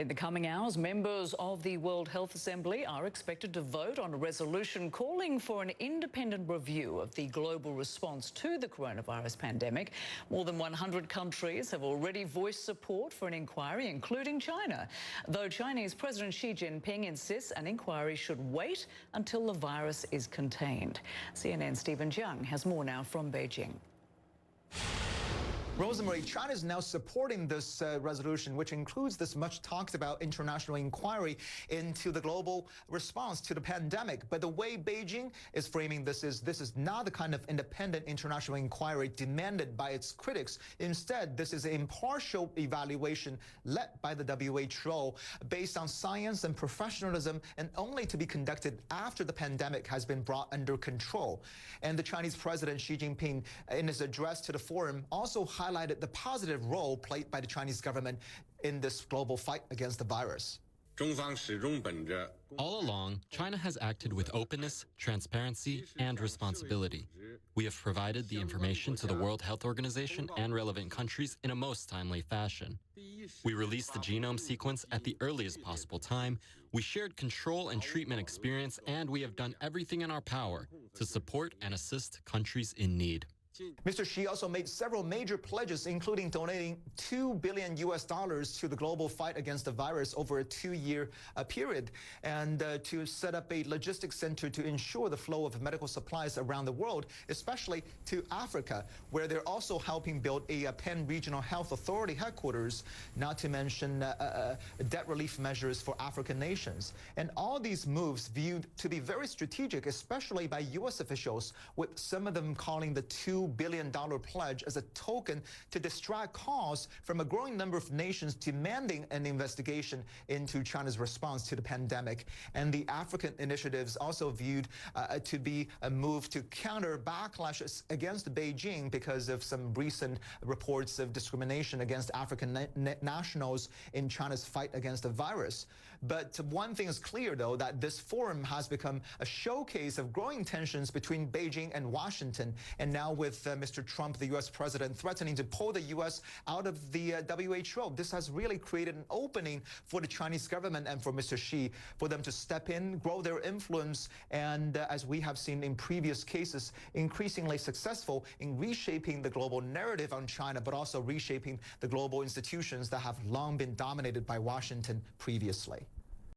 In the coming hours, members of the World Health Assembly are expected to vote on a resolution calling for an independent review of the global response to the coronavirus pandemic. More than 100 countries have already voiced support for an inquiry, including China, though Chinese President Xi Jinping insists an inquiry should wait until the virus is contained. CNN's Stephen Jiang has more now from Beijing. Rosemary, China is now supporting this resolution, which includes this much talked about international inquiry into the global response to the pandemic. But the way Beijing is framing this is not the kind of independent international inquiry demanded by its critics. Instead, this is an impartial evaluation led by the WHO based on science and professionalism, and only to be conducted after the pandemic has been brought under control. And the Chinese President Xi Jinping, in his address to the forum, also highlighted the positive role played by the Chinese government in this global fight against the virus. All along, China has acted with openness, transparency, and responsibility. We have provided the information to the World Health Organization and relevant countries in a most timely fashion. We released the genome sequence at the earliest possible time. We shared control and treatment experience, and we have done everything in our power to support and assist countries in need. Mr. Xi also made several major pledges, including donating $2 billion to the global fight against the virus over a 2-year period, and to set up a logistics center to ensure the flow of medical supplies around the world, especially to Africa, where they're also helping build a pan-regional health authority headquarters, not to mention debt relief measures for African nations. And all these moves viewed to be very strategic, especially by U.S. officials, with some of them calling the $2 billion pledge as a token to distract calls from a growing number of nations demanding an investigation into China's response to the pandemic. And the African initiatives also viewed to be a move to counter backlashes against Beijing because of some recent reports of discrimination against African nationals in China's fight against the virus. But one thing is clear, though, that this forum has become a showcase of growing tensions between Beijing and Washington. And now with Mr. Trump, the U.S. president, threatening to pull the U.S. out of the WHO, this has really created an opening for the Chinese government and for Mr. Xi, for them to step in, grow their influence, and as we have seen in previous cases, increasingly successful in reshaping the global narrative on China, but also reshaping the global institutions that have long been dominated by Washington previously.